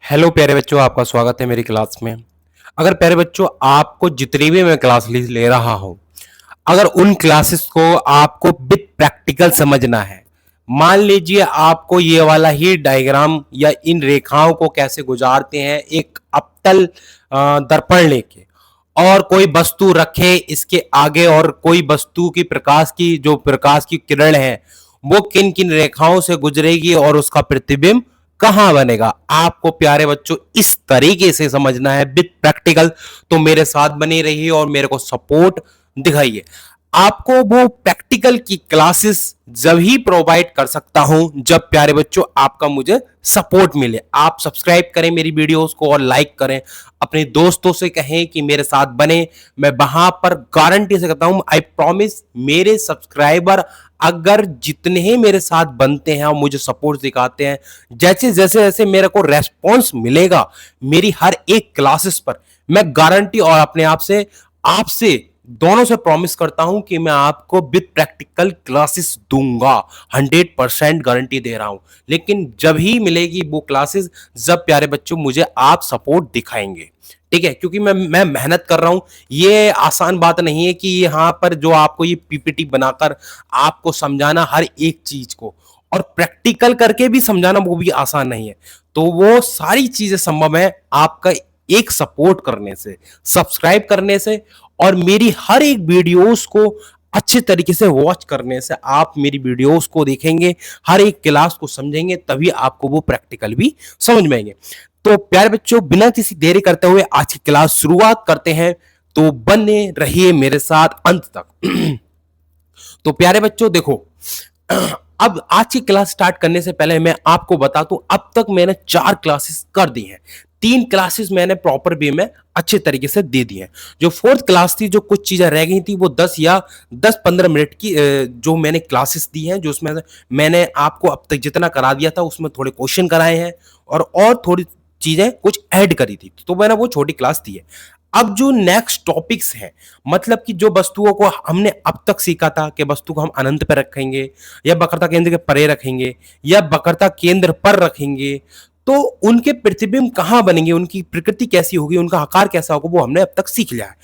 Hello प्यारे बच्चों, आपका स्वागत है मेरी क्लास में। अगर प्यारे बच्चों आपको जितनी भी मैं क्लास ले रहा हूं, अगर उन क्लासेस को आपको विद प्रैक्टिकल समझना है, मान लीजिए आपको ये वाला ही डायग्राम या इन रेखाओं को कैसे गुजारते हैं एक अवतल दर्पण लेके, और कोई वस्तु रखे इसके आगे, और कोई वस्तु की प्रकाश की किरण है वो किन किन रेखाओं से गुजरेगी और उसका प्रतिबिंब कहां बनेगा, आपको प्यारे बच्चों इस तरीके से समझना है विद प्रैक्टिकल। तो मेरे साथ बने रहिए और मेरे को सपोर्ट दिखाइए। आपको वो प्रैक्टिकल की क्लासेस जब ही प्रोवाइड कर सकता हूं जब प्यारे बच्चों आपका मुझे सपोर्ट मिले। आप सब्सक्राइब करें मेरी वीडियोस को और लाइक करें, अपने दोस्तों से कहें कि मेरे साथ बने। मैं वहां पर गारंटी से कहता हूं, आई प्रॉमिस, मेरे सब्सक्राइबर अगर जितने ही मेरे साथ बनते हैं और मुझे सपोर्ट दिखाते हैं, जैसे जैसे जैसे मेरे को रेस्पॉन्स मिलेगा मेरी हर एक क्लासेस पर, मैं गारंटी और अपने आप से आपसे दोनों से प्रॉमिस करता हूं कि मैं आपको विद प्रैक्टिकल क्लासेस दूंगा। 100% गारंटी दे रहा हूं। लेकिन जब ही मिलेगी वो क्लासेस जब प्यारे बच्चों मुझे आप सपोर्ट दिखाएंगे, ठीक है? क्योंकि मैं मेहनत कर रहा हूं। ये आसान बात नहीं है कि यहां पर जो आपको ये पीपीटी बनाकर आपको समझाना हर एक चीज को और प्रैक्टिकल करके भी समझाना, वो भी आसान नहीं है। तो वो सारी चीजें संभव है आपका एक सपोर्ट करने से, सब्सक्राइब करने से, और मेरी हर एक वीडियोस को अच्छे तरीके से वॉच करने से। आप मेरी वीडियोस को देखेंगे, हर एक क्लास को समझेंगे, तभी आपको वो प्रैक्टिकल भी समझ में आएंगे। तो प्यारे बच्चों, बिना किसी देरी करते हुए आज की क्लास शुरुआत करते हैं। तो बने रहिए मेरे साथ अंत तक। तो प्यारे बच्चों देखो, अब आज की क्लास स्टार्ट करने से पहले मैं आपको बता दूं, अब तक मैंने 4 क्लासेस कर दी हैं। 3 क्लासेस मैंने प्रॉपर वे में अच्छे तरीके से दे दी हैं। जो 4th क्लास थी, जो कुछ चीजें रह गई थी, वो 10 या 10-15 मिनट की जो मैंने क्लासेस दी हैं, जो उसमें मैंने आपको अब तक जितना करा दिया था उसमें थोड़े क्वेश्चन कराए हैं और थोड़ी चीजें कुछ ऐड करी थी, तो मैंने वो छोटी क्लास दी है। अब जो नेक्स्ट टॉपिक्स हैं, मतलब कि जो वस्तुओं को हमने अब तक सीखा था कि वस्तु को हम अनंत पर रखेंगे या वक्रता केंद्र के परे रखेंगे या वक्रता केंद्र पर रखेंगे, तो उनके प्रतिबिंब कहां बनेंगे, उनकी प्रकृति कैसी होगी, उनका आकार कैसा होगा, वो हमने अब तक सीख लिया है।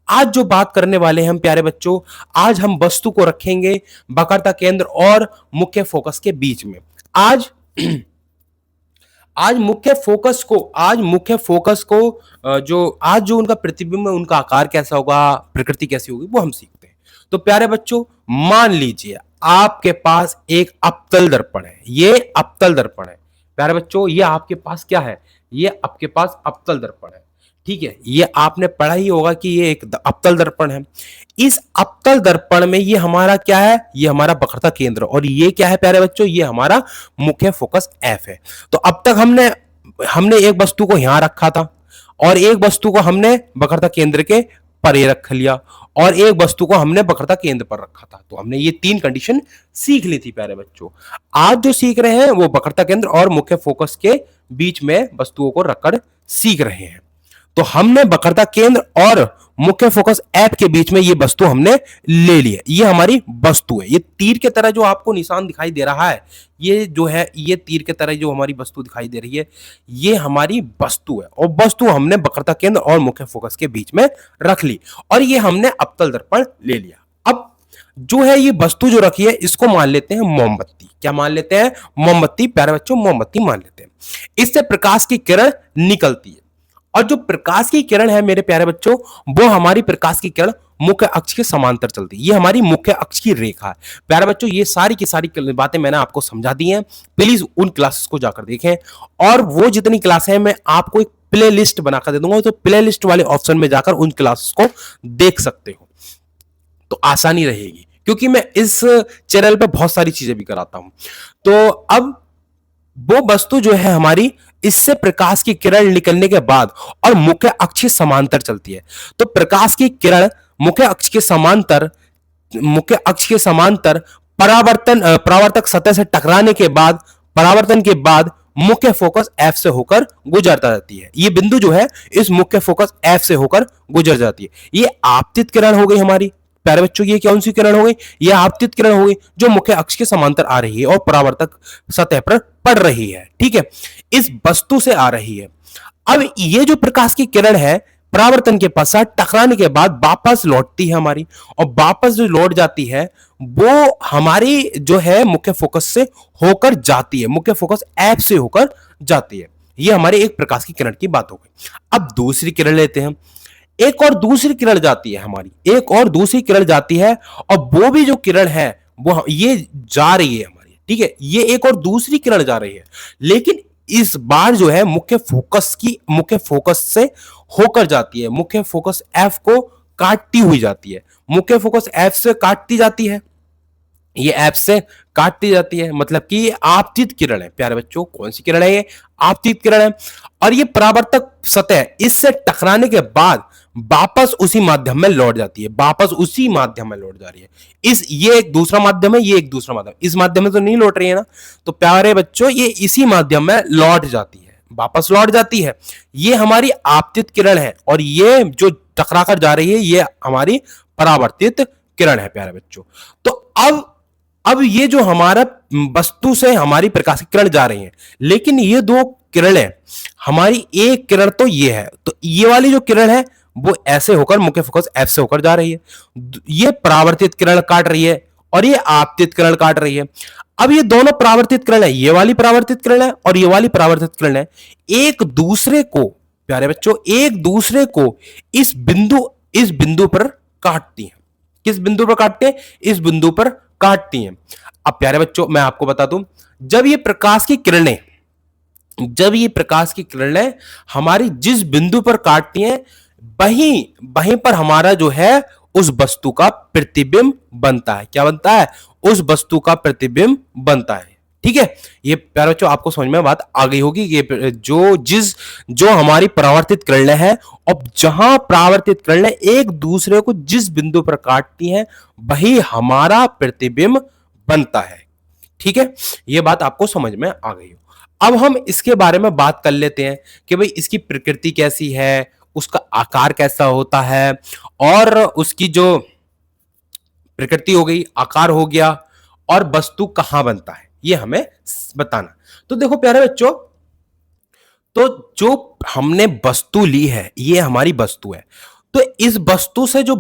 आज जो बात करने वाले हैं हम प्यारे बच्चों, आज हम वस्तु को रखेंगे वक्रता केंद्र और मुख्य फोकस के बीच में। आज मुख्य फोकस को जो उनका प्रतिबिंब है, उनका आकार कैसा होगा, प्रकृति कैसी होगी, वो हम सीखते हैं। तो प्यारे बच्चों, मान लीजिए आपके पास एक अवतल दर्पण है। ये अवतल दर्पण है प्यारे बच्चों, ये आपके पास क्या है, ये आपके पास अवतल दर्पण है, ठीक है? ये आपने पढ़ा ही होगा कि ये एक अवतल दर्पण है। इस अवतल दर्पण में ये हमारा क्या है, ये हमारा वक्रता केंद्र, और ये क्या है प्यारे बच्चों, ये हमारा मुख्य फोकस एफ है। तो अब तक हमने एक वस्तु को यहां रखा था और एक वस्तु को हमने वक्रता केंद्र के परे रख लिया और एक वस्तु को हमने वक्रता केंद्र पर रखा था। तो हमने ये 3 कंडीशन सीख ली थी प्यारे बच्चों। आज जो सीख रहे हैं वो वक्रता केंद्र और मुख्य फोकस के बीच में वस्तुओं को रखकर सीख रहे हैं। तो हमने वक्रता केंद्र और मुख्य फोकस ऐप के बीच में ये वस्तु हमने ले ली है। ये हमारी वस्तु है। ये तीर के तरह जो आपको निशान दिखाई दे रहा है, ये जो है, ये तीर के तरह जो हमारी वस्तु दिखाई दे रही है, ये हमारी वस्तु है। और वस्तु हमने वक्रता केंद्र और मुख्य फोकस के बीच में रख ली और ये हमने अवतल दर्पण ले लिया। अब जो है ये वस्तु जो रखी है, इसको मान लेते हैं मोमबत्ती। क्या मान लेते हैं? मोमबत्ती। प्यारे बच्चों, मोमबत्ती मान लेते हैं। इससे प्रकाश की किरण निकलती है और जो प्रकाश की किरण है मेरे प्यारे बच्चों, वो हमारी प्रकाश की किरण मुख्य अक्ष के समांतर चलती है। ये हमारी मुख्य अक्ष की रेखा है। प्यारे बच्चों, ये सारी की सारी बातें मैंने आपको समझा दी हैं। प्लीज उन क्लासेस को जाकर देखें और वो जितनी क्लासें हैं मैं आपको एक प्ले लिस्ट बनाकर दे दूंगा, तो प्ले लिस्ट वाले ऑप्शन में जाकर उन क्लासेस को देख सकते हो, तो आसानी रहेगी, क्योंकि मैं इस चैनल पे बहुत सारी चीजें भी कराता हूं। तो अब वो वस्तु जो है हमारी, इससे प्रकाश की किरण निकलने के बाद और मुख्य अक्ष के समांतर चलती है। तो प्रकाश की किरण मुख्य अक्ष के समांतर परावर्तक सतह से टकराने के बाद, परावर्तन के बाद मुख्य फोकस एफ से होकर गुजर जाती है। ये बिंदु जो है इस मुख्य फोकस एफ से होकर गुजर जाती है। ये आपतित किरण हो गई हमारी। प्यारे बच्चों, ये कौन सी किरण हो गई? ये आपतित किरण हो गई जो मुख्य अक्ष के समांतर आ रही है और परावर्तक सतह पर पड़ रही है, ठीक है? इस वस्तु से आ रही है। अब ये जो प्रकाश की किरण है परावर्तन के पश्चात टकराने के बाद वापस लौटती है हमारी, और वापस जो लौट जाती है वो हमारी जो है मुख्य फोकस से होकर जाती है, मुख्य फोकस ऐप से होकर जाती है। ये हमारे एक प्रकाश की किरण की बात हो गई। अब दूसरी किरण लेते हैं। एक और दूसरी किरण जाती है हमारी, एक और दूसरी किरण जाती है, और वो भी जो किरण है वो ये जा रही है हमारी, ठीक है, ये एक और दूसरी किरण जा रही है, लेकिन इस बार जो है मुख्य फोकस से होकर जाती है, मुख्य फोकस एफ को काटती हुई जाती है, मुख्य फोकस एफ से काटती जाती है, ये ऐप से काटती जाती है, मतलब कि ये आपतित किरण है प्यारे बच्चों। कौन सी किरण है ये? आपतित किरण है। और ये परावर्तक सतह इससे टकराने के बाद वापस उसी माध्यम में लौट जाती है, वापस उसी माध्यम में लौट जा रही है। ये एक दूसरा माध्यम है, ये एक दूसरा माध्यम, इस माध्यम में तो नहीं लौट रही है ना, तो प्यारे बच्चों ये इसी माध्यम में लौट जाती है, वापस लौट जाती है। ये हमारी आपतित किरण है, और ये जो टकरा कर जा रही है ये हमारी परावर्तित किरण है प्यारे बच्चों। तो अब ये जो हमारा वस्तु से हमारी प्रकाश की किरण जा रही है, लेकिन ये दो किरणें, हमारी एक किरण तो ये है, तो ये वाली जो किरण है वो ऐसे होकर मुख्य फोकस एफ से होकर जा रही है, ये परावर्तित किरण काट रही है और ये आपतित किरण काट रही है। अब ये दोनों परावर्तित किरण है, ये वाली परावर्तित किरण है और ये वाली परावर्तित किरण है, एक दूसरे को प्यारे बच्चों, एक दूसरे को इस बिंदु पर काटती हैं। किस बिंदु पर काटते हैं? इस बिंदु पर काटती हैं। अब प्यारे बच्चों मैं आपको बता दूं, जब ये प्रकाश की किरणें हमारी जिस बिंदु पर काटती हैं, वहीं वहीं पर हमारा जो है उस वस्तु का प्रतिबिंब बनता है। क्या बनता है? उस वस्तु का प्रतिबिंब बनता है। ठीक है, ये प्यारे बच्चों आपको समझ में बात आ गई होगी। ये जो हमारी परावर्तित किरणें हैं, और जहां परावर्तित किरणें एक दूसरे को जिस बिंदु पर काटती हैं वही हमारा प्रतिबिंब बनता है। ठीक है, ये बात आपको समझ में आ गई हो। अब हम इसके बारे में बात कर लेते हैं कि भाई इसकी प्रकृति कैसी है, उसका आकार कैसा होता है, और उसकी जो प्रकृति हो गई, आकार हो गया, और वस्तु कहां बनता है, ये हमें बताना। तो देखो प्यारे बच्चों, तो जो हमने वस्तु ली है ये हमारी वस्तु है, तो इस वस्तु से जो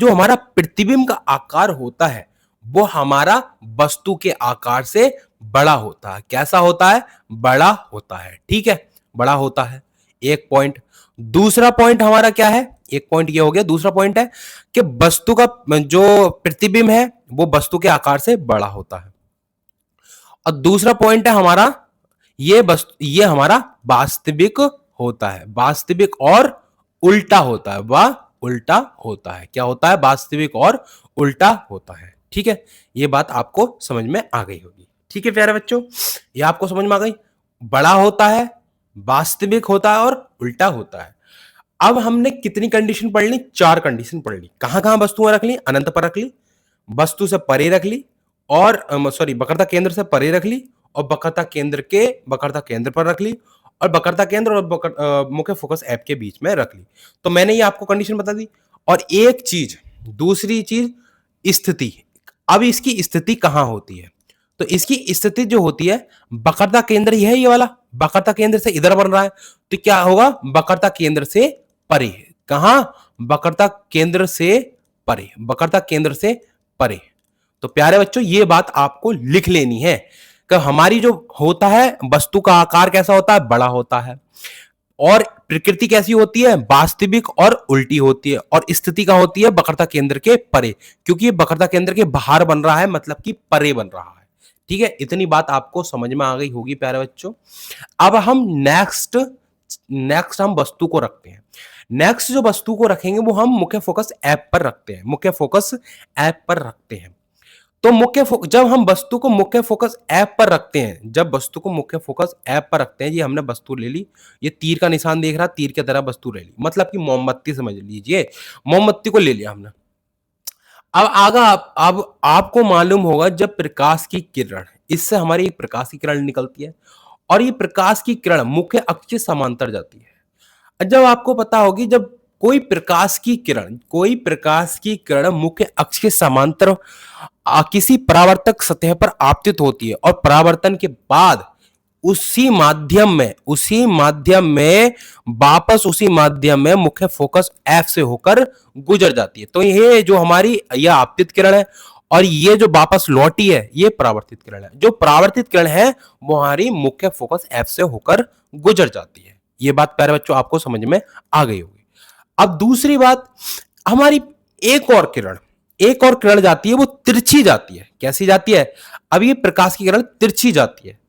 हमारा प्रतिबिंब का आकार होता है वो हमारा वस्तु के आकार से बड़ा होता है। कैसा होता है? बड़ा होता है। ठीक है, बड़ा होता है। एक पॉइंट। दूसरा पॉइंट हमारा क्या है? एक पॉइंट ये हो गया। दूसरा पॉइंट है कि वस्तु का जो प्रतिबिंब है वो वस्तु के आकार से बड़ा होता है। और दूसरा पॉइंट है हमारा ये हमारा वास्तविक होता है। वास्तविक और उल्टा होता है। वह उल्टा होता है। क्या होता है? वास्तविक और उल्टा होता है। ठीक है, ये बात आपको समझ में आ गई होगी। ठीक है प्यारे बच्चों, ये आपको समझ में आ गई। बड़ा होता है, वास्तविक होता है और उल्टा होता है। अब हमने कितनी कंडीशन पढ़ ली? 4 कंडीशन पढ़ ली। कहां कहां वस्तुएं रख ली? अनंत पर रख ली, वस्तु से परे रख ली, और वक्रता केंद्र से परे रख ली, और वक्रता केंद्र पर रख ली, और वक्रता केंद्र और मुख्य फोकस ऐप के बीच में रख ली। तो मैंने ये आपको कंडीशन बता दी। और एक चीज, दूसरी चीज, स्थिति। अब इसकी स्थिति कहां होती है? तो इसकी स्थिति जो होती है, वक्रता केंद्र ही है, ये वाला वक्रता केंद्र से इधर बन रहा है, तो क्या होगा? वक्रता केंद्र से परे। कहां? वक्रता केंद्र से परे। वक्रता केंद्र से परे। तो प्यारे बच्चों ये बात आपको लिख लेनी है कि हमारी जो होता है वस्तु का आकार कैसा होता है? बड़ा होता है। और प्रकृति कैसी होती है? वास्तविक और उल्टी होती है। और स्थिति का होती है वक्रता केंद्र के परे, क्योंकि ये वक्रता केंद्र के बाहर बन रहा है, मतलब कि परे बन रहा है। ठीक है, इतनी बात आपको समझ में आ गई होगी प्यारे बच्चों। अब हम नेक्स्ट हम वस्तु को रखते हैं। नेक्स्ट जो वस्तु को रखेंगे वो हम मुख्य फोकस ऐप पर रखते हैं। मुख्य फोकस ऐप पर रखते हैं। तो जब हम वस्तु को मुख्य फोकस ऐप पर रखते हैं, ये हमने वस्तु ले ली, ये तीर का निशान देख रहा, तीर की तरह वस्तु ले ली, मतलब कि मोमबत्ती समझ लीजिए, मोमबत्ती को ले लिया हमने। अब आपको मालूम होगा, जब प्रकाश की किरण, इससे हमारी एक प्रकाश की किरण निकलती है, और ये प्रकाश की किरण मुख्य अक्ष के समांतर जाती है। जब आपको पता होगी, जब कोई प्रकाश की किरण मुख्य अक्ष के समांतर किसी परावर्तक सतह पर आपतित होती है, और परावर्तन के बाद उसी माध्यम में वापस उसी माध्यम में मुख्य फोकस F से होकर गुजर जाती है। तो ये जो हमारी यह आपतित किरण है और ये जो वापस लौटी है ये परावर्तित किरण है। जो परावर्तित किरण है वो हमारी मुख्य फोकस F से होकर गुजर जाती है। ये बात प्यारे बच्चों आपको समझ में आ गई होगी। अब दूसरी बात, हमारी एक और किरण जाती है, वो तिरछी जाती है। कैसी जाती है? अब ये प्रकाश की किरण तिरछी जाती है।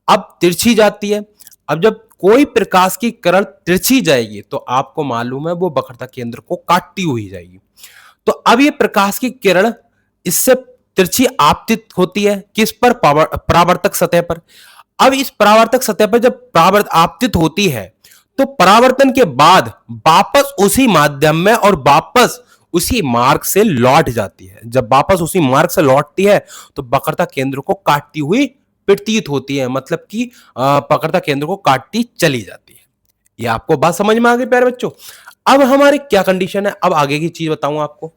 अब तिरछी जाती है, अब जब कोई प्रकाश की किरण तिरछी जाएगी तो आपको मालूम है वो वक्रता केंद्र को काटती हुई जाएगी। तो अब ये प्रकाश की किरण इससे तिरछी आपतित होती है किस पर? परावर्तक सतह पर। अब इस परावर्तक सतह पर जब आपतित होती है तो परावर्तन के बाद वापस उसी माध्यम में और वापस उसी मार्ग से लौट जाती है। जब वापस उसी मार्ग से लौटती है तो वक्रता केंद्र को काटती हुई प्रतीत होती है, मतलब कि वक्रता केंद्र को काटती चली जाती है। ये आपको बात समझ में आ गई प्यारे बच्चों? अब हमारी क्या कंडीशन है, अब आगे की चीज बताऊं आपको।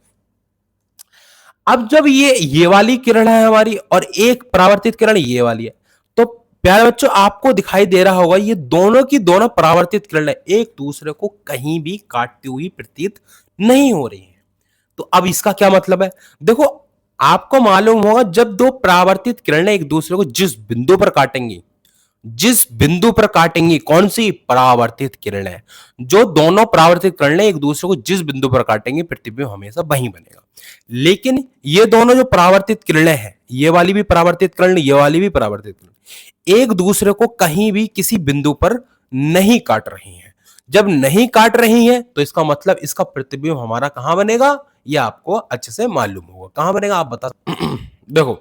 अब जब ये वाली किरण है हमारी और एक परावर्तित किरण ये वाली है, तो प्यारे बच्चों आपको दिखाई दे रहा होगा ये दोनों की दोनों परावर्तित किरणें एक दूसरे को कहीं भी काटती हुई प्रतीत नहीं हो रही है। तो अब इसका क्या मतलब है? देखो, आपको मालूम होगा जब दो परावर्तित किरणें एक दूसरे को जिस बिंदु पर काटेंगी, कौन सी? परावर्तित किरणें। जो दोनों परावर्तित किरणें एक दूसरे को जिस बिंदु पर काटेंगी प्रतिबिंब हमेशा वहीं बनेगा। लेकिन ये दोनों जो परावर्तित किरणें हैं, ये वाली भी परावर्तित किरण, ये वाली भी परावर्तित किरण, एक दूसरे को कहीं भी किसी बिंदु पर नहीं काट रही हैं। जब नहीं काट रही हैं तो इसका मतलब इसका प्रतिबिंब हमारा कहां बनेगा? ये आपको अच्छे से मालूम होगा। कहां बनेगा आप बता देखो,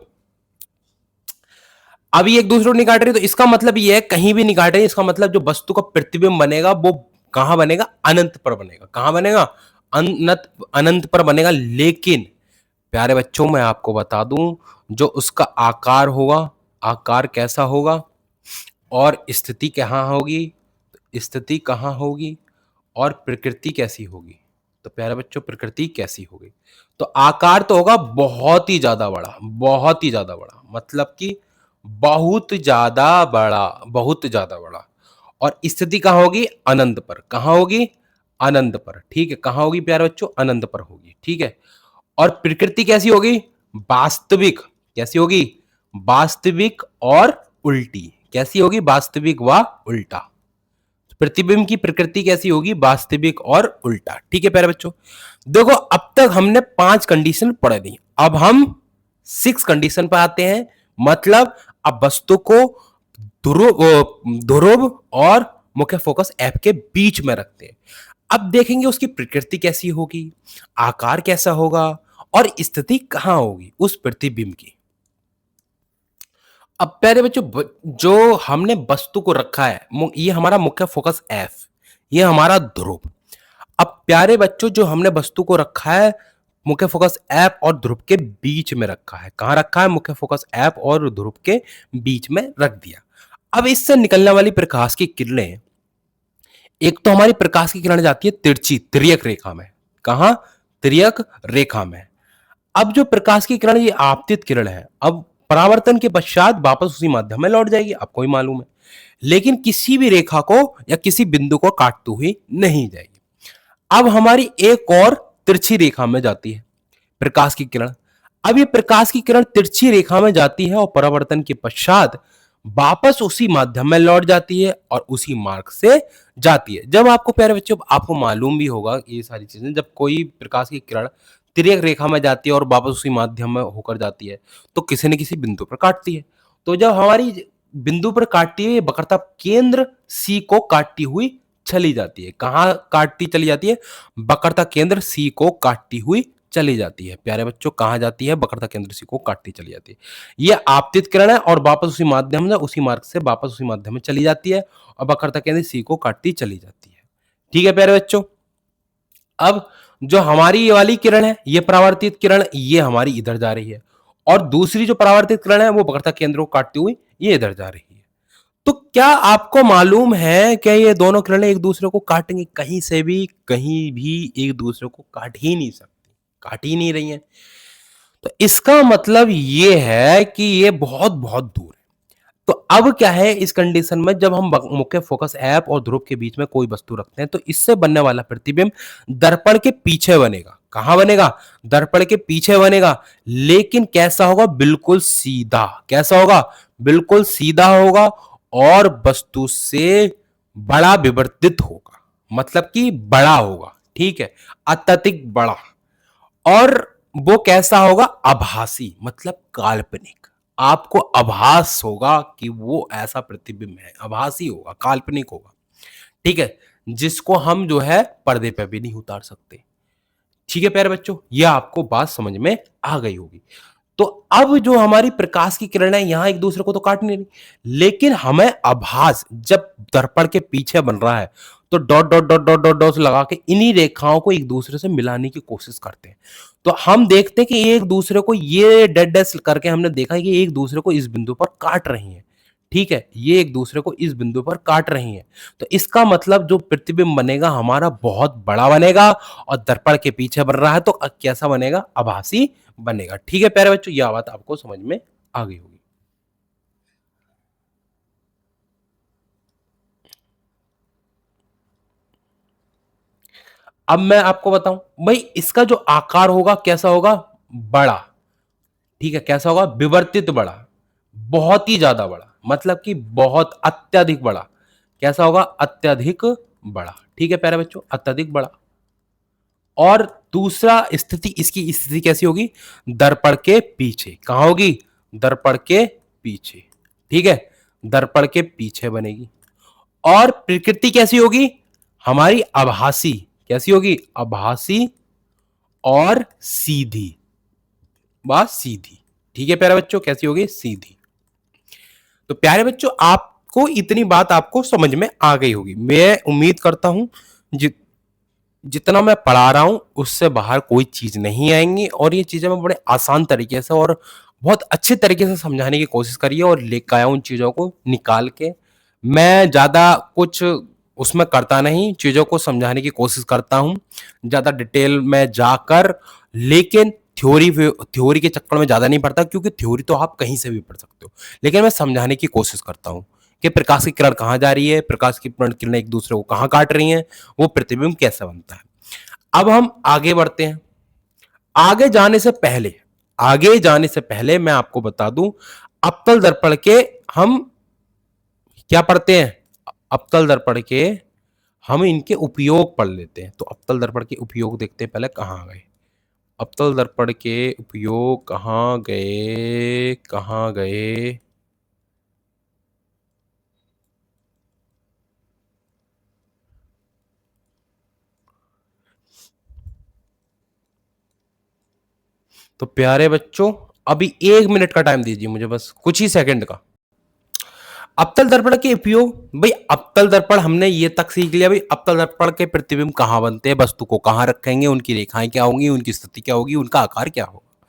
अभी एक दूसरे को नहीं काट रही तो इसका मतलब ये है कहीं भी नहीं काट रही। इसका मतलब जो वस्तु का प्रतिबिंब बनेगा वो कहां बनेगा? अनंत पर बनेगा। कहां बनेगा? अनंत पर बनेगा। लेकिन प्यारे बच्चों मैं आपको बता दूं, जो उसका आकार होगा, आकार कैसा होगा और स्थिति कहां होगी और प्रकृति कैसी होगी? तो प्यारे बच्चों प्रकृति कैसी होगी? तो आकार तो होगा बहुत ही ज्यादा बड़ा, बहुत ही ज्यादा बड़ा, मतलब कि बहुत ज्यादा बड़ा। और स्थिति कहां होगी? अनंत पर। कहां होगी? अनंत पर। ठीक है, कहां होगी प्यारे बच्चों? अनंत पर होगी। ठीक है, और प्रकृति कैसी होगी? वास्तविक। कैसी होगी? वास्तविक और उल्टी। कैसी होगी? वास्तविक व उल्टा। प्रतिबिंब की प्रकृति कैसी होगी? वास्तविक और उल्टा। ठीक है प्यारे बच्चों, देखो अब तक हमने 5 कंडीशन पढ़ दी। अब हम 6 कंडीशन पर आते हैं। मतलब अब वस्तु को ध्रुव और मुख्य फोकस F के बीच में रखते हैं। अब देखेंगे उसकी प्रकृति कैसी होगी, आकार कैसा होगा और स्थिति कहां होगी उस प्रतिबिंब की। अब प्यारे बच्चों जो हमने वस्तु को रखा है, ये हमारा मुख्य फोकस F, ये हमारा ध्रुव। अब प्यारे बच्चों जो हमने वस्तु को रखा है मुख्य फोकस F और ध्रुव के बीच में रखा है। कहां रखा है? मुख्य फोकस F और ध्रुव के बीच में रख दिया। अब इससे निकलने वाली प्रकाश की किरणें, एक तो हमारी प्रकाश की किरण जाती है तिरछी, तिर्यक रेखा में। कहां? तिर्यक रेखा में। अब जो प्रकाश की किरण ये आपतित किरण है, अब परावर्तन के पश्चात वापस उसी माध्यम में लौट जाएगी, आपको ही मालूम है। लेकिन किसी भी रेखा को या किसी बिंदु को काटती हुई नहीं जाएगी। अब हमारी एक और तिरछी रेखा में जाती है प्रकाश की किरण। अब ये प्रकाश की किरण तिरछी रेखा में जाती है और परावर्तन के पश्चात वापस उसी माध्यम में लौट जाती है और उसी मार्ग से जाती है। जब आपको प्यारे बच्चों आपको मालूम भी होगा ये सारी चीजें, जब कोई प्रकाश की किरण तिर्यक रेखा में जाती है और वापस उसी माध्यम में होकर जाती है तो किसी न किसी बिंदु पर काटती है। तो जब हमारी बिंदु पर काटती है, वक्रता केंद्र सी को काटती हुई चली जाती है। कहां काटती चली जाती है? वक्रता केंद्र सी को काटती हुई चली जाती है। प्यारे बच्चों कहां जाती है? वक्रता केंद्र सी को काटती चली जाती है। यह आपतित किरण है और वापस उसी माध्यम में उसी मार्ग से वापस उसी माध्यम में चली जाती है और वक्रता केंद्र सी को काटती चली जाती है। ठीक है प्यारे बच्चों, अब जो हमारी ये वाली किरण है, ये परावर्तित किरण, ये हमारी इधर जा रही है और दूसरी जो परावर्तित किरण है वो वक्रता केंद्र को काटती हुई ये इधर जा रही है। तो क्या आपको मालूम है कि ये दोनों किरणें एक दूसरे को काटेंगी? कहीं से भी कहीं भी एक दूसरे को काट ही नहीं सकती, काट ही नहीं रही हैं। तो इसका मतलब ये है कि ये बहुत बहुत दूर है। तो अब क्या है इस कंडीशन में, जब हम मुख्य फोकस ऐप और ध्रुव के बीच में कोई वस्तु रखते हैं तो इससे बनने वाला प्रतिबिंब दर्पण के पीछे बनेगा। कहां बनेगा? दर्पण के पीछे बनेगा। लेकिन कैसा होगा? बिल्कुल सीधा। कैसा होगा? बिल्कुल सीधा होगा और वस्तु से बड़ा विवर्तित होगा, मतलब कि बड़ा होगा। ठीक है, अत्यधिक बड़ा। और वो कैसा होगा? आभासी, मतलब काल्पनिक। आपको आभास होगा कि वो ऐसा प्रतिबिंब है, आभासी होगा, काल्पनिक होगा। ठीक है, जिसको हम जो है पर्दे पे भी नहीं उतार सकते। ठीक है प्यारे बच्चों, ये आपको बात समझ में आ गई होगी। तो अब जो हमारी प्रकाश की किरणें यहां एक दूसरे को तो काट नहीं रही, लेकिन हमें आभास जब दर्पण के पीछे बन रहा है तो dot dot dot dot dot dot लगा के इन्हीं रेखाओं को एक दूसरे से मिलाने की कोशिश करते हैं। तो हम देखते हैं कि एक दूसरे को ये डेड डैश करके हमने देखा है कि एक दूसरे को इस बिंदु पर काट रही हैं। ठीक है, ये एक दूसरे को इस बिंदु पर काट रही हैं। तो इसका मतलब जो प्रतिबिंब बनेगा हमारा बहुत बड़ा बनेगा और दर्पण के पीछे बन रहा है तो कैसा बनेगा? आभासी बनेगा। ठीक है प्यारे बच्चों, यह बात आपको समझ में आ गई होगी। अब मैं आपको बताऊं भाई, इसका जो आकार होगा कैसा होगा? बड़ा। ठीक है, कैसा होगा? विवर्तित बड़ा, बहुत ही ज्यादा बड़ा, मतलब कि बहुत अत्यधिक बड़ा। कैसा होगा? अत्यधिक बड़ा। ठीक है प्यारे बच्चों, अत्यधिक बड़ा। और दूसरा स्थिति, इसकी स्थिति कैसी होगी? दर्पण के पीछे। कहां होगी? दर्पण के पीछे। ठीक है, दर्पण के पीछे बनेगी। और प्रकृति कैसी होगी? हमारी आभासी। कैसी होगी? आभासी और सीधी। बात सीधी। ठीक है प्यारे बच्चों, कैसी होगी? सीधी। तो प्यारे बच्चों, आपको इतनी बात आपको समझ में आ गई होगी। मैं उम्मीद करता हूं जितना मैं पढ़ा रहा हूं उससे बाहर कोई चीज नहीं आएंगी, और ये चीजें मैं बड़े आसान तरीके से और बहुत अच्छे तरीके से समझाने की कोशिश करी है और लेकर आया उन चीजों को निकाल के। मैं ज्यादा कुछ उसमें करता नहीं, चीजों को समझाने की कोशिश करता हूं ज्यादा डिटेल में जाकर। लेकिन थ्योरी थ्योरी के चक्कर में ज्यादा नहीं पढ़ता, क्योंकि थ्योरी तो आप कहीं से भी पढ़ सकते हो, लेकिन मैं समझाने की कोशिश करता हूं कि प्रकाश की किरण कहां जा रही है, प्रकाश की किरणें एक दूसरे को कहां काट रही हैं, वो प्रतिबिंब कैसे बनता है। अब हम आगे बढ़ते हैं। आगे जाने से पहले आगे जाने से पहले मैं आपको बता दूं, अवतल दर्पण के हम क्या पढ़ते हैं? अवतल दर्पण के हम इनके उपयोग पढ़ लेते हैं। तो अवतल दर्पण के उपयोग देखते हैं, पहले कहां गए अवतल दर्पण के उपयोग? कहां गए? कहां गए? तो प्यारे बच्चों, अभी 1 मिनट का टाइम दीजिए मुझे, बस कुछ ही सेकंड का। अवतल दर्पण के उपयोग भाई, अवतल दर्पण हमने ये तक सीख लिया भाई, अवतल दर्पण के प्रतिबिंब कहां बनते हैं, वस्तु को कहां रखेंगे, उनकी रेखाएं क्या होंगी, उनकी स्थिति क्या होगी, उनका आकार क्या होगा।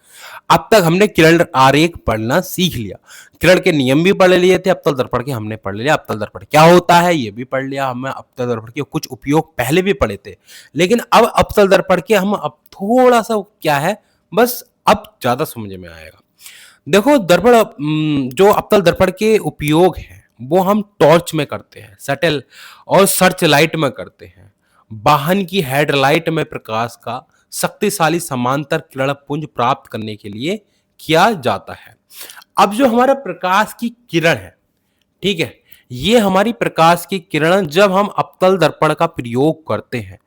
अब तक हमने किरण आरेख पढ़ना सीख लिया, किरण के नियम भी पढ़ लिए थे, अवतल दर्पण के हमने पढ़ लिया, अवतल दर्पण क्या होता है ये भी पढ़ लिया हमने, अवतल दर्पण के कुछ उपयोग पहले भी पढ़े थे। लेकिन अब अवतल दर्पण के हम अब थोड़ा सा क्या है, बस अब ज्यादा समझ में आएगा। देखो दर्पण, जो अवतल दर्पण के उपयोग हैं वो हम टॉर्च में करते हैं, सटल और सर्च लाइट में करते हैं, वाहन की हेडलाइट में प्रकाश का शक्तिशाली समांतर किरण पुंज प्राप्त करने के लिए किया जाता है। अब जो हमारा प्रकाश की किरण है, ठीक है, ये हमारी प्रकाश की किरण जब हम अवतल दर्पण का प्रयोग करते हैं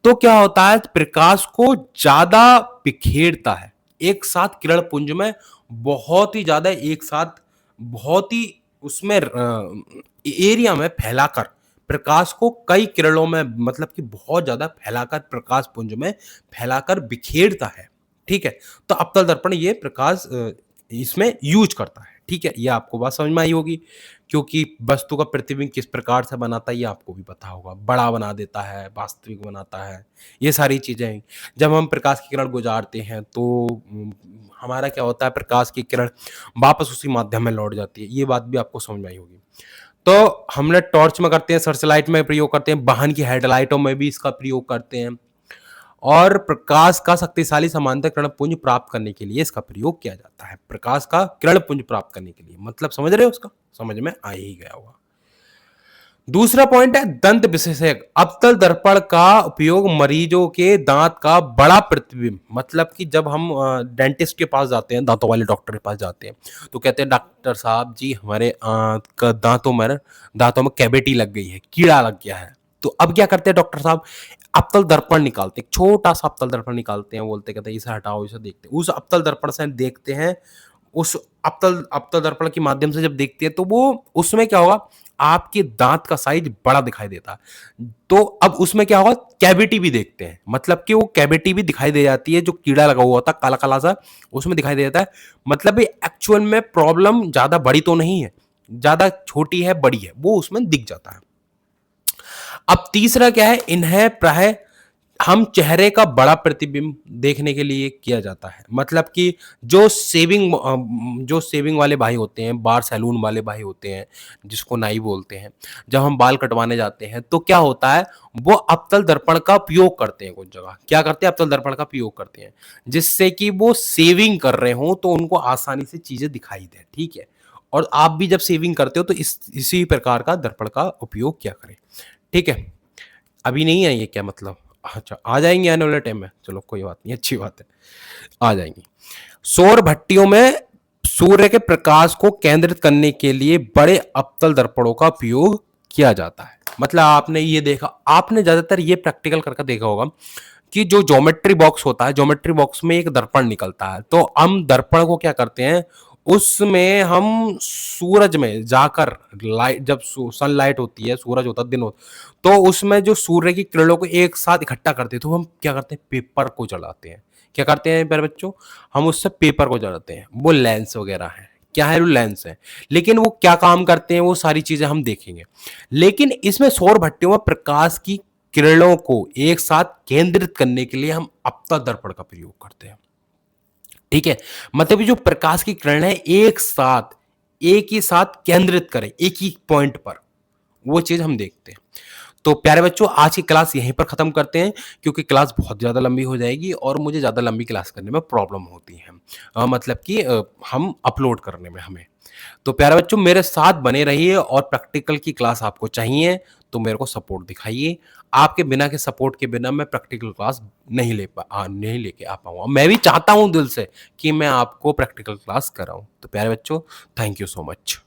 तो क्या होता है, प्रकाश को ज्यादा बिखेरता है, एक साथ किरण पुंज में बहुत ही ज्यादा एक साथ, बहुत ही उसमें एरिया में फैलाकर प्रकाश को कई किरणों में, मतलब कि बहुत ज्यादा फैलाकर प्रकाश पुंज में फैलाकर बिखेरता है। ठीक है, तो अवतल दर्पण ये प्रकाश इसमें यूज करता है। ठीक है, ये आपको बात समझ में आई होगी, क्योंकि वस्तु का प्रतिबिंब किस प्रकार से बनाता है ये आपको भी पता होगा, बड़ा बना देता है, वास्तविक बनाता है, ये सारी चीजें। जब हम प्रकाश की किरण गुजारते हैं तो हमारा क्या होता है, प्रकाश की किरण वापस उसी माध्यम में लौट जाती है, ये बात भी आपको समझ में आई होगी। तो हमने टॉर्च में करते हैं, सर्च लाइट में प्रयोग करते हैं, वाहन की हेडलाइटों में भी इसका प्रयोग करते हैं, और प्रकाश का शक्तिशाली समांतर किरण पुंज प्राप्त करने के लिए इसका प्रयोग किया जाता है। प्रकाश का किरण पुंज प्राप्त करने के लिए, मतलब समझ रहे हो? उसका समझ में आ ही गया होगा। दूसरा पॉइंट है दंत विशेषज्ञ। अवतल दर्पण का उपयोग मरीजों के दांत का बड़ा प्रतिबिंब, मतलब कि जब हम डेंटिस्ट के पास जाते हैं, दांतों वाले डॉक्टर के पास जाते हैं, तो कहते हैं डॉक्टर साहब जी हमारे दांतों में कैविटी लग गई है, कीड़ा लग गया है। तो अब क्या करते हैं डॉक्टर साहब? अवतल दर्पण निकालते हैं, छोटा सा अवतल दर्पण निकालते हैं, बोलते कहते हैं इसे हटाओ, इसे देखते हैं, उस अवतल दर्पण से देखते हैं। उस अवतल अवतल दर्पण के माध्यम से जब देखते हैं तो वो उसमें क्या होगा, आपके दांत का साइज बड़ा दिखाई देता है। तो अब उसमें क्या होगा, कैविटी भी देखते हैं, मतलब कि वो कैविटी भी दिखाई दे जाती है, जो कीड़ा लगा हुआ होता है काला काला सा, उसमें दिखाई दे जाता है। मतलब एक्चुअल में प्रॉब्लम ज्यादा बड़ी तो नहीं है, ज्यादा छोटी है बड़ी है, वो उसमें दिख जाता है। अब तीसरा क्या है, इन्हें प्राय हम चेहरे का बड़ा प्रतिबिंब देखने के लिए किया जाता है। मतलब कि जो सेविंग वाले भाई होते हैं, बार सैलून वाले भाई होते हैं, जिसको नाई बोलते हैं, जब हम बाल कटवाने जाते हैं तो क्या होता है, वो अवतल दर्पण का उपयोग करते हैं। कुछ जगह क्या करते हैं, अवतल दर्पण का उपयोग करते हैं, जिससे कि वो सेविंग कर रहे हो तो उनको आसानी से चीजें दिखाई दे। ठीक है, और आप भी जब सेविंग करते हो तो इसी प्रकार का दर्पण का उपयोग किया करें। ठीक है, अभी नहीं है ये क्या मतलब? अच्छा, आ जाएंगे आने वाले टाइम में, चलो कोई बात नहीं, अच्छी बात है, आ जाएंगी। सौर भट्टियों में सूर्य के प्रकाश को केंद्रित करने के लिए बड़े अवतल दर्पणों का उपयोग किया जाता है। मतलब आपने ये देखा, आपने ज्यादातर ये प्रैक्टिकल करके देखा होगा कि जो ज्योमेट्री बॉक्स होता है, ज्योमेट्री बॉक्स में एक दर्पण निकलता है, तो हम दर्पण को क्या करते हैं, उसमें हम सूरज में जाकर लाइट, जब सनलाइट होती है, सूरज होता है, दिन होता, तो उसमें जो सूर्य की किरणों को एक साथ इकट्ठा करते हैं, तो हम क्या करते हैं, पेपर को जलाते हैं। क्या करते हैं प्यारे बच्चों, हम उससे पेपर को जलाते हैं। वो लेंस वगैरह है, क्या है, वो लेंस है। लेकिन वो क्या काम करते हैं, वो सारी चीजें हम देखेंगे। लेकिन इसमें सौर भट्टियों में प्रकाश की किरणों को एक साथ केंद्रित करने के लिए हम अवतल दर्पण का प्रयोग करते हैं। ठीक है, मतलब ये जो प्रकाश की किरण है एक ही साथ केंद्रित करें एक ही पॉइंट पर, वो चीज हम देखते हैं। तो प्यारे बच्चों, आज की क्लास यहीं पर खत्म करते हैं, क्योंकि क्लास बहुत ज्यादा लंबी हो जाएगी और मुझे ज्यादा लंबी क्लास करने में प्रॉब्लम होती है, मतलब कि हम अपलोड करने में हमें। तो प्यारे बच्चों, मेरे साथ बने रहिए, और प्रैक्टिकल की क्लास आपको चाहिए तो मेरे को सपोर्ट दिखाइए। आपके बिना के सपोर्ट के बिना मैं प्रैक्टिकल क्लास नहीं लेके आ पाऊंगा। मैं भी चाहता हूं दिल से कि मैं आपको प्रैक्टिकल क्लास कराऊं। तो प्यारे बच्चों, थैंक यू सो मच।